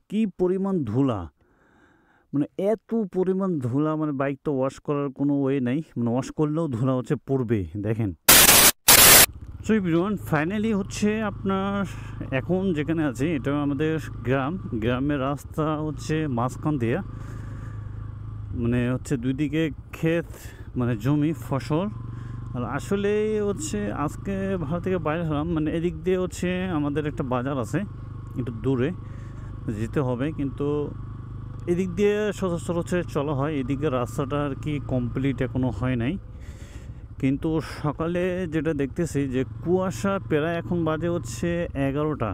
কি পরিমাণ ধুলা, মানে এত পরিমাণ ধুলা, মানে বাইক তো ওয়াশ করার কোনো ওয়ে নাই, মানে ওয়াশ করলেও ধুলা হচ্ছে পড়বে দেখেন। সো এভরিওয়ান, ফাইনালি হচ্ছে আপনার এখন যেখানে আছি এটা আমাদের গ্রামের রাস্তা হচ্ছে মাঝখান দিয়ে, মানে হচ্ছে দুই দিকে ক্ষেত, মানে জমি ফসল। আর আসলে হচ্ছে আজকে ভারত থেকে বাইরে হলাম, মানে এদিক দিয়ে হচ্ছে আমাদের একটা বাজার আছে, একটু দূরে যেতে হবে, কিন্তু এদিক দিয়ে সচরাচর হচ্ছে চলা হয়। এদিকে রাস্তাটা আর কি কমপ্লিট এখনও হয় নাই, কিন্তু সকালে যেটা দেখতেছি যে কুয়াশা প্রায় এখন বাজে হচ্ছে 11টা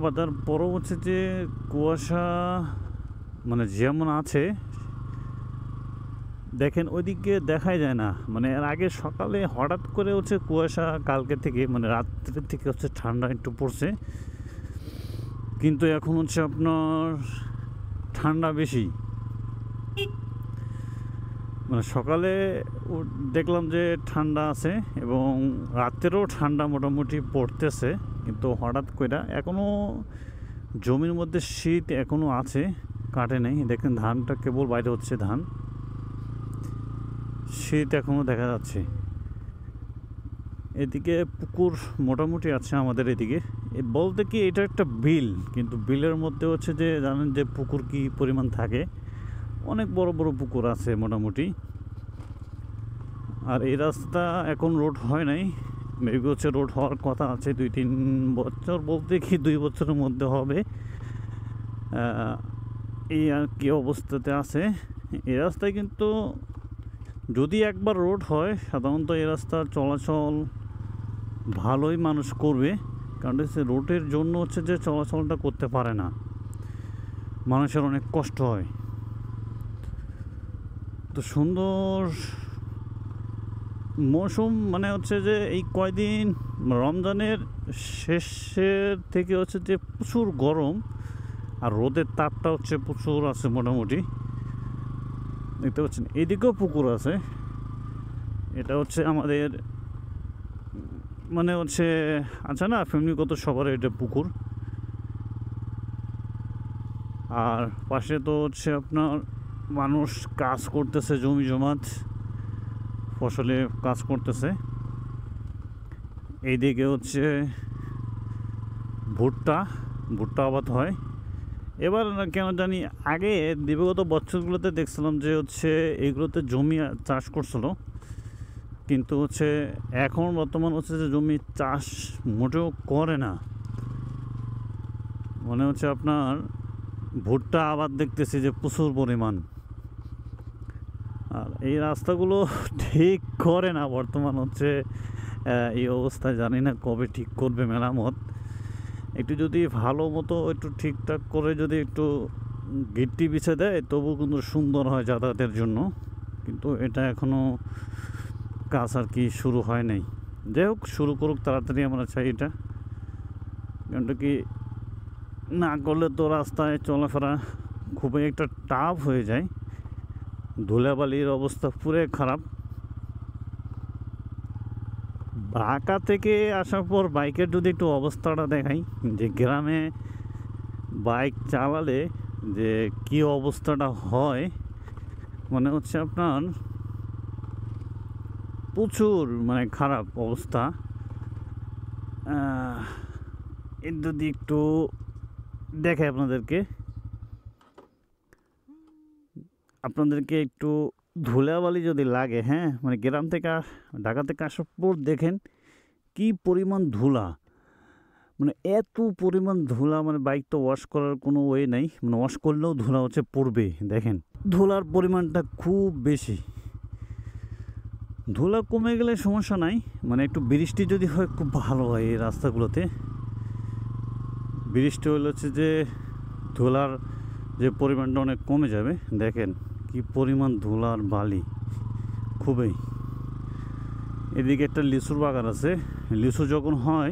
বাজার পরও হচ্ছে যে কুয়াশা মানে যেমন আছে দেখেন ওইদিকে দেখাই যায় না। মানে এর আগে সকালে হঠাৎ করে হচ্ছে কুয়াশা, কালকে থেকে মানে রাত্রের থেকে হচ্ছে ঠান্ডা একটু পড়ছে, কিন্তু এখন হচ্ছে আপনার ঠান্ডা বেশি। মানে সকালে দেখলাম যে ঠান্ডা আছে এবং রাতেরও ঠান্ডা মোটামুটি পড়তেছে, কিন্তু হঠাৎ করে এখনও জমির মধ্যে শীত এখনও আছে, কাটে নেই। দেখেন ধানটা কেবল বাইরে হচ্ছে, ধান, শীত এখনও দেখা যাচ্ছে। এদিকে পুকুর মোটামুটি আছে আমাদের এদিকে, বলতে কি এটা একটা বিল, কিন্তু বিলের মধ্যে হচ্ছে যে জানেন যে পুকুর কি পরিমাণ থাকে, অনেক বড় বড় পুকুর আছে মোটামুটি। আর এই রাস্তা এখন রোড হয় নাই, মেবি হচ্ছে রোড হওয়ার কথা আছে 2-3 বছর, বলতে কি 2 বছরের মধ্যে হবে। এই আর কি অবস্থাতে আছে এই রাস্তায়, কিন্তু যদি একবার রোড হয় সাধারণত এই রাস্তার চলাচল ভালোই মানুষ করবে, কারণ হচ্ছে রোডের জন্য হচ্ছে যে চলাচলটা করতে পারে না, মানুষের অনেক কষ্ট হয়। তো সুন্দর মৌসুম, মানে হচ্ছে যে এই কয়দিন রমজানের শেষের থেকে হচ্ছে যে প্রচুর গরম, আর রোদের তাপটা হচ্ছে প্রচুর আছে মোটামুটি। দেখতে পাচ্ছেন এদিকেও পুকুর আছে, এটা হচ্ছে আমাদের মানে হচ্ছে আচ্ছা না ফ্যামিলিগত সবার এটা পুকুর। আর পাশে তো হচ্ছে আপনার মানুষ কাজ করতেছে, জমি জমাত ফসলে কাজ করতেছে। এইদিকে হচ্ছে ভুট্টা আবাদ হয় এবার, কেন জানি আগে বিগত বছরগুলোতে দেখছিলাম যে হচ্ছে এগুলোতে জমি চাষ করছিল, কিন্তু হচ্ছে এখন বর্তমান হচ্ছে যে জমি চাষ মোটেও করে না। মনে হচ্ছে আপনার ভুট্টা আবাদ দেখতেছি যে প্রচুর পরিমাণ। আর এই রাস্তাগুলো ঠিক করে না বর্তমান হচ্ছে এই অবস্থায়, জানি না কবে ঠিক করবে মেরামত। একটু যদি ভালো মতো একটু ঠিকঠাক করে যদি একটু গিট্টি বিছে দেয় তবু কিন্তু সুন্দর হয় যাতায়াতের জন্য, কিন্তু এটা এখনও কাজ আর কি শুরু হয় নাই। যাই হোক, শুরু করুক তাড়াতাড়ি, আমরা চাই এটা, কারণটা কি না করলে তো রাস্তায় চলাফেরা খুবই একটা টাফ হয়ে যায়, ধুলাবালির অবস্থা পুরো খারাপ। ঢাকা থেকে আসার পর বাইকের যদি একটু অবস্থাটা দেখাই, যে গ্রামে বাইক চালালে যে কী অবস্থাটা হয়, মনে হচ্ছে আপনার প্রচুর মানে খারাপ অবস্থা। এর যদি একটু দেখে আপনাদেরকে একটু ধুলাবালি যদি লাগে, হ্যাঁ, মানে গ্রাম থেকে ঢাকা থেকে আসার পর দেখেন কি পরিমাণ ধুলা, মানে এত পরিমাণ ধুলা, মানে বাইক তো ওয়াশ করার কোনো ওয়ে নাই, মানে ওয়াশ করলেও ধুলা হচ্ছে পড়বে দেখেন। ধুলার পরিমাণটা খুব বেশি। ধুলা কমে গেলে সমস্যা নাই, মানে একটু বৃষ্টি যদি হয় খুব ভালো হয় এই রাস্তাগুলোতে। বৃষ্টি হলে হচ্ছে যে ধুলার যে পরিমাণটা অনেক কমে যাবে। দেখেন কি পরিমাণ ধুলার বালি, খুবই। এদিকে একটা লিচুর বাগান আছে, লিচু যখন হয়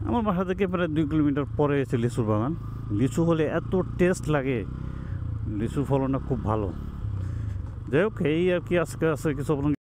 আমার বাসা থেকে প্রায় 2 কিলোমিটার পরে এসে লিচুর বাগান। লিচু হলে এত টেস্ট লাগে, লিচুর ফলনটা খুব ভালো। যাই হোক, এই আর কি আজকে আছে কিছু আপনাকে